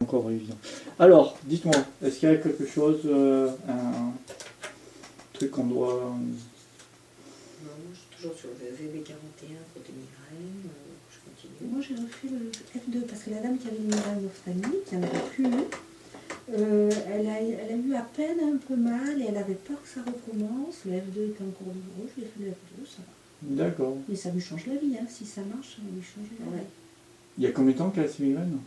encore évident. Alors, dites-moi, est-ce qu'il y a quelque chose, un truc qu'on doit... Non, moi, je suis toujours sur le VB41 côté migraine, je continue. Moi, j'ai refait le F2 parce que la dame qui avait une migraine ophtalmique, qui n'en avait plus eu, elle a eu à peine un peu mal et elle avait peur que ça recommence. Le F2 était encore douloureux, je lui ai fait le F2, ça va. D'accord. Mais ça lui change la vie, hein. Si ça marche, ça va lui changer la vie. Il y a combien de temps qu'elle a ces migraines?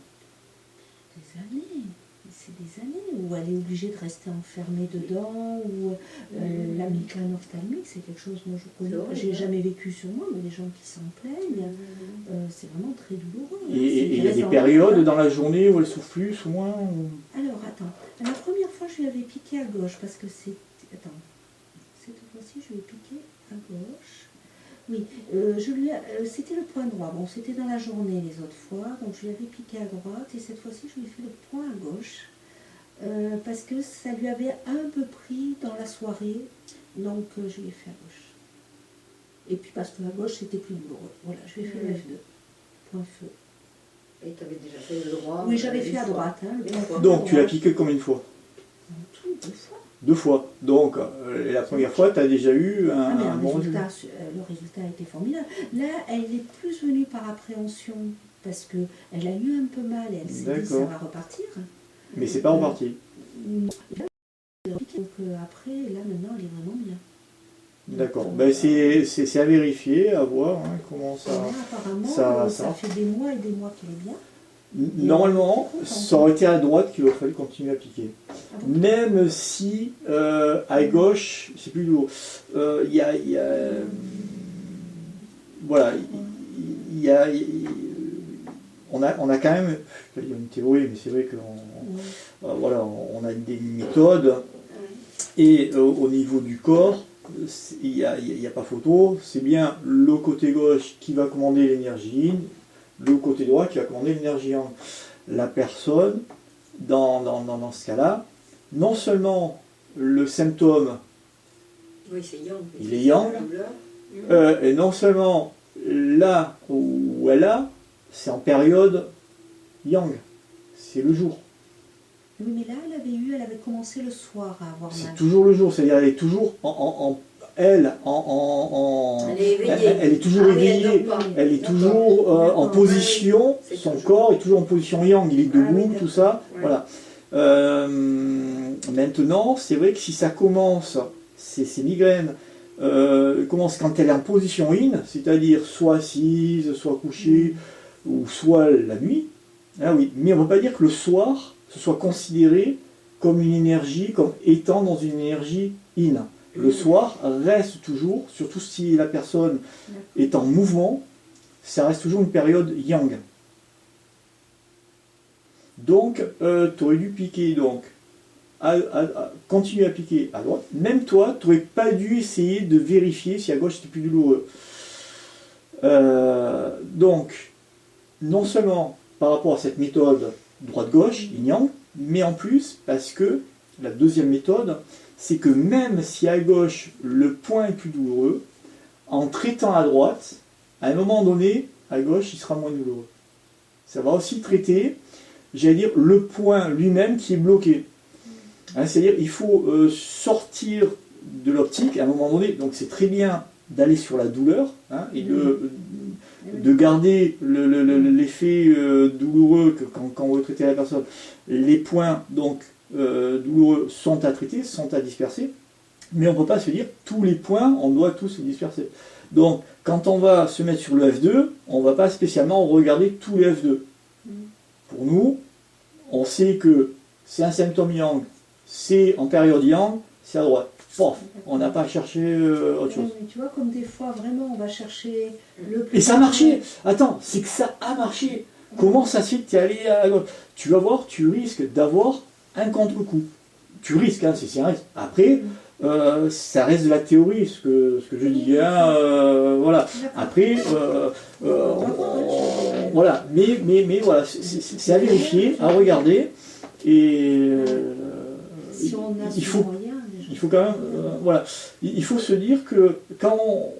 Des années. C'est des années où elle est obligée de rester enfermée dedans, où la migraine ophtalmique, c'est quelque chose dont je connais. J'ai jamais vécu sur moi, mais les gens qui s'en plaignent, c'est vraiment très douloureux. Et il y a des périodes dans la journée où elle souffre plus ou moins Alors, attends. La première fois, je lui avais piqué à gauche, parce que c'est... Attends. Cette fois-ci, je lui ai piqué à gauche. Oui, c'était le point droit. Bon, c'était dans la journée les autres fois, donc je lui avais piqué à droite, et cette fois-ci, je lui ai fait le point à gauche, parce que ça lui avait un peu pris dans la soirée, donc je lui ai fait à gauche. Et puis parce que à gauche, c'était plus douloureux. Voilà, je lui ai fait le F2. Point feu. Et tu avais déjà fait le droit? Oui, j'avais fait à droite. Hein, le point feu, Donc, tu l'as piqué combien de fois? En tout, 2 fois. 2 fois. Donc, la première fois, tu as déjà eu un bon résultat. Le résultat a été formidable. Là, elle est plus venue par appréhension parce qu'elle a eu un peu mal et elle s'est dit ça va repartir. Mais c'est pas reparti. Donc après, là maintenant, elle est vraiment bien. D'accord. Ben, c'est à vérifier, à voir comment ça... Là, apparemment, ça fait des mois et des mois qu'elle est bien. Normalement, ça aurait été à droite qu'il aurait fallu continuer à piquer. Même si à gauche, c'est plus lourd. Voilà, on a quand même, il y a une théorie, mais c'est vrai qu'on voilà, on a des méthodes, et au niveau du corps, il n'y a pas photo, c'est bien le côté gauche qui va commander l'énergie yin, le côté droit qui va commander l'énergie yang. La personne, dans ce cas-là, non seulement le symptôme, oui, c'est yang, il est yang, et non seulement là où elle a, c'est en période yang, c'est le jour. Oui, mais là, elle avait commencé le soir à avoir mal. C'est toujours le jour, c'est-à-dire elle est toujours elle est toujours éveillée, elle est toujours en position, son corps est toujours en position yang, il est debout, tout ça, voilà. Maintenant, c'est vrai que si ça commence, ces migraines commencent quand elle est en position yin, c'est-à-dire soit assise, soit couchée, ou soit la nuit, ah oui, mais on ne peut pas dire que le soir, ce soit considéré comme une énergie, comme étant dans une énergie yin. Le soir reste toujours, surtout si la personne est en mouvement, ça reste toujours une période yang. Donc, tu aurais dû piquer, donc, continuer à piquer à droite. Même toi, tu n'aurais pas dû essayer de vérifier si à gauche c'était plus douloureux. Donc, non seulement par rapport à cette méthode droite-gauche, yin-yang, mais en plus parce que la deuxième méthode, c'est que même si à gauche le point est plus douloureux, en traitant à droite, à un moment donné, à gauche il sera moins douloureux. Ça va aussi traiter, j'allais dire, le point lui-même qui est bloqué. Hein, c'est-à-dire il faut sortir de l'optique à un moment donné, donc c'est très bien d'aller sur la douleur, hein, et de garder l'effet douloureux que quand on veut traiter la personne. Les points donc douloureux sont à traiter, sont à disperser, mais on ne peut pas se dire tous les points, on doit tous les disperser. Donc quand on va se mettre sur le F2, on ne va pas spécialement regarder tous les F2. Pour nous, on sait que c'est un symptôme yang, c'est en période yang, c'est à droite. Pof, on n'a pas cherché autre chose. Mais tu vois, comme des fois, vraiment, on va chercher le plus... Et ça a marché. Attends, c'est que ça a marché. Comment ça se fait que tu es allé à gauche? Tu vas voir, tu risques d'avoir un contre-coup. Tu risques, hein, c'est un risque. Après, ça reste de la théorie, ce que je dis. Hein, voilà. Après, voilà. Mais voilà, c'est à vérifier, à regarder. Et si on a il faut quand même, voilà, il faut se dire que quand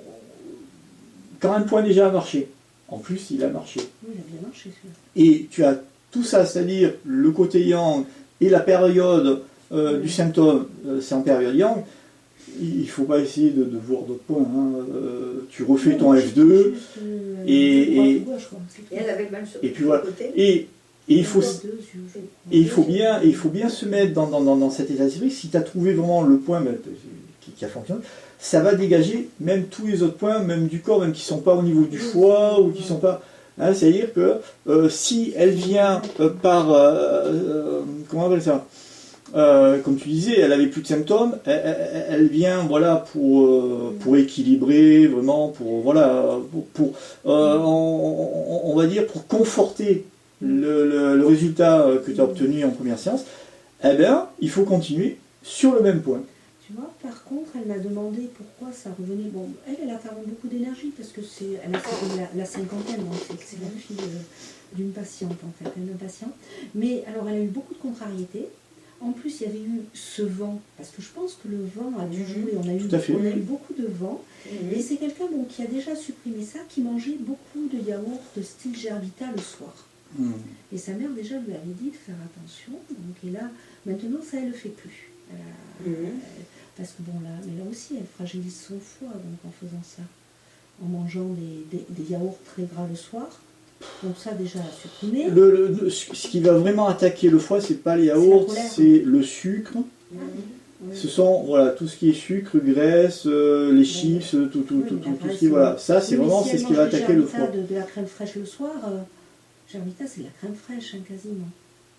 un point déjà a marché, en plus il a marché, oui, il a bien marché, et tu as tout ça, c'est-à-dire le côté yang et la période du symptôme, c'est en période yang, il ne faut pas essayer de voir d'autres points. Hein. Tu refais ton F2 et elle avait le même sur puis le voilà. côté. Et il faut bien se mettre dans cet état d'esprit. Si tu as trouvé vraiment le point qui a fonctionné, ça va dégager même tous les autres points, même du corps, même qui ne sont pas au niveau du foie ou qui ne sont pas. Hein, c'est-à-dire que si elle vient par. Comment on appelle ça, comme tu disais, elle avait plus de symptômes, elle vient voilà, pour équilibrer, vraiment, on va dire, pour conforter le résultat que tu as obtenu en première séance, eh bien, il faut continuer sur le même point. Tu vois, par contre, elle m'a demandé pourquoi ça revenait. Bon, elle a quand même beaucoup d'énergie parce que elle a la cinquantaine, donc c'est la fille d'une patiente en fait, d'un patient. Mais alors, elle a eu beaucoup de contrariétés. En plus, il y avait eu ce vent, parce que je pense que le vent a dû jouer. On a eu beaucoup de vent. Et c'est quelqu'un qui a déjà supprimé ça, qui mangeait beaucoup de yaourts de style Gervita le soir. Et sa mère déjà lui avait dit de faire attention. Donc, et là, maintenant, ça, elle ne le fait plus. Parce que bon, mais là aussi, elle fragilise son foie donc, en faisant ça. En mangeant des yaourts très gras le soir. Donc ça déjà supprimé. Ce qui va vraiment attaquer le foie, c'est pas les yaourts, c'est le sucre. Ce sont voilà tout ce qui est sucre, graisse, les chips, tout ce qui voilà. Ça c'est vraiment c'est ce qui va attaquer le foie. De la crème fraîche le soir, Gervita c'est de la crème fraîche hein, quasiment.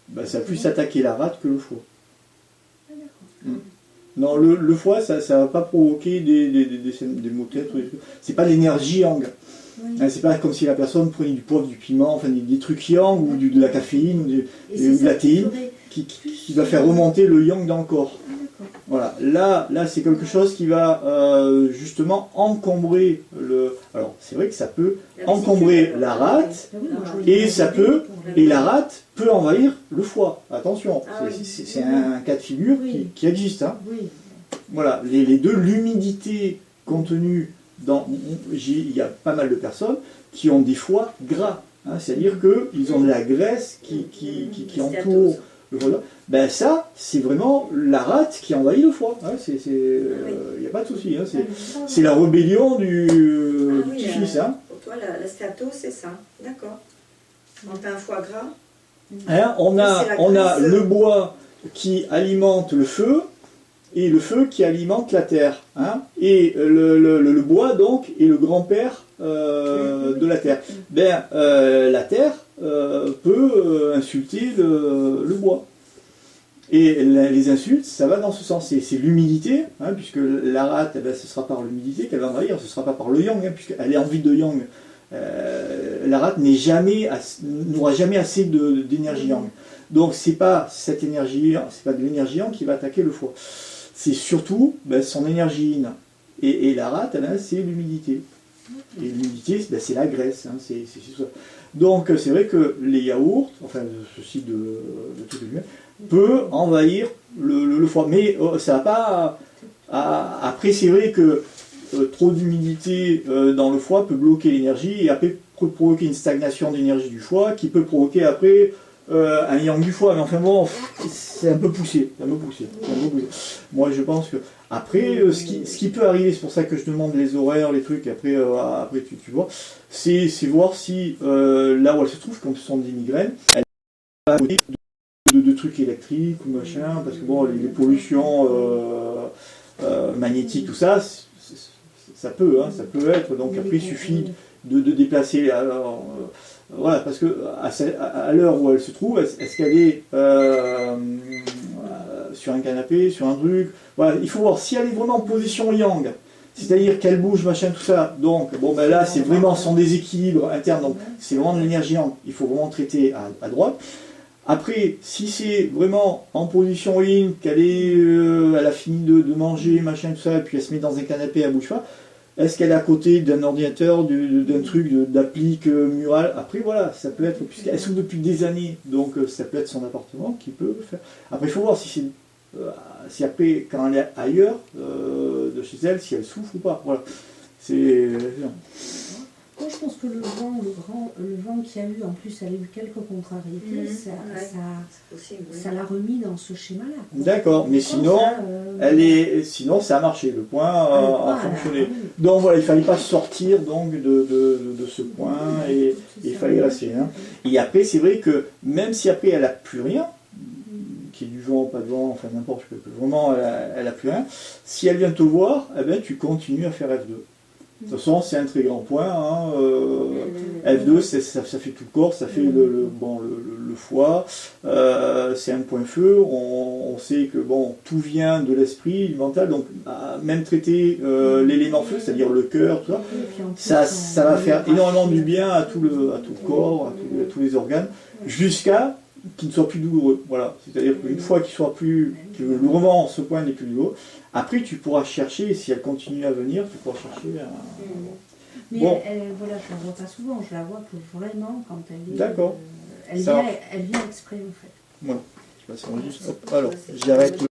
Bah, ça a plus attaqué la rate que le foie. Ah, d'accord. Non, le foie ça va pas provoquer des maux de tête. C'est pas l'énergie yang. Oui. C'est pas comme si la personne prenait du poivre, du piment, enfin des trucs yang ou de la caféine ou de la théine qui va faire remonter le yang dans le corps. Voilà, là c'est quelque chose qui va justement encombrer le. Alors c'est vrai que ça peut encombrer la rate et la rate peut envahir le foie. Attention, c'est un cas de figure qui existe. Hein. Voilà, les deux, l'humidité contenue. Il y a pas mal de personnes qui ont des foies gras, hein, c'est-à-dire qu'ils ont de la graisse qui entoure le foie. Ben ça, c'est vraiment la rate qui envahit le foie. Hein, n'y a pas de souci. Hein, c'est la rébellion du fils. Hein. Pour toi, la stéato, c'est ça. D'accord. On a un foie gras. Hein, on a le bois qui alimente le feu. Et le feu qui alimente la terre. Hein, et le bois, donc, est le grand-père de la terre. Ben, la terre peut insulter le bois. Et les insultes, ça va dans ce sens. C'est l'humidité, hein, puisque la rate, eh ben, ce sera par l'humidité qu'elle va envahir, ce ne sera pas par le yang, hein, puisqu'elle est en vide de yang. La rate n'aura jamais assez d'énergie yang. Donc, c'est pas cette énergie, c'est pas de l'énergie yang qui va attaquer le foie. C'est surtout son énergie yin. Et la rate, c'est l'humidité. Et l'humidité, c'est la graisse. Hein, c'est ça. Donc c'est vrai que les yaourts, enfin ceci de tout lui-même, peut envahir le foie. Mais ça va pas. Après, c'est vrai que trop d'humidité dans le foie peut bloquer l'énergie et après peut provoquer une stagnation d'énergie du foie qui peut provoquer après un yang du foie, mais enfin bon, c'est un peu poussé. Moi je pense que après, ce qui peut arriver, c'est pour ça que je demande les horaires, les trucs, après tu vois, c'est voir si là où elle se trouve, quand ce sont des migraines, elle a de trucs électriques ou machin, parce que bon, les pollutions magnétiques, tout ça, ça peut être, donc après il suffit de déplacer. Alors, voilà, parce que à l'heure où elle se trouve, est-ce qu'elle est sur un canapé, sur un truc, voilà, il faut voir si elle est vraiment en position yang, c'est-à-dire qu'elle bouge, machin, tout ça, donc bon ben là c'est vraiment son déséquilibre interne, donc c'est vraiment de l'énergie yang, il faut vraiment traiter à droite. Après, si c'est vraiment en position yin, elle a fini de manger, machin, tout ça, et puis elle se met dans un canapé, elle bouge pas, est-ce qu'elle est à côté d'un ordinateur, d'un truc, d'applique murale? Après, voilà, ça peut être, puisqu'elle souffre depuis des années, donc ça peut être son appartement qui peut le faire. Après, il faut voir si après, quand elle est ailleurs de chez elle, si elle souffre ou pas. Voilà. Moi, je pense que le vent qu'il y a eu, en plus, elle a eu quelques contrariétés, Mhm. ça, Ouais. ça, C'est possible. Oui. ça l'a remis dans ce schéma-là. quoi. D'accord, mais Je pense, sinon, hein, sinon ça a marché, le point le a point, fonctionné. oui. Donc voilà, il fallait pas sortir donc de ce point et C'est il ça. fallait rester. Hein. Et après, c'est vrai que même si après elle a plus rien, qu'il y ait du vent, pas de vent, enfin n'importe quoi, vraiment elle a plus rien, si elle vient te voir, eh ben, tu continues à faire F2. De toute façon, c'est un très grand point. Hein, F2, ça fait tout le corps, ça fait le foie, c'est un point feu. On sait que bon, tout vient de l'esprit, du mental, donc même traiter l'élément feu, c'est-à-dire le cœur, tout ça, Et puis, en plus, ça va faire énormément du bien à tout le corps, à tous les organes, jusqu'à qu'il ne soit plus douloureux. Voilà. C'est-à-dire qu'une fois que le moment, ce point n'est plus douloureux, après tu pourras chercher, si elle continue à venir, tu pourras chercher Mais Bon. voilà, je la vois pas souvent, je la vois que vraiment quand elle est. D'accord. Elle Ça vient, marche. elle vient exprès en fait. Voilà. Je sais pas si on enregistre. Hop, alors, j'arrête.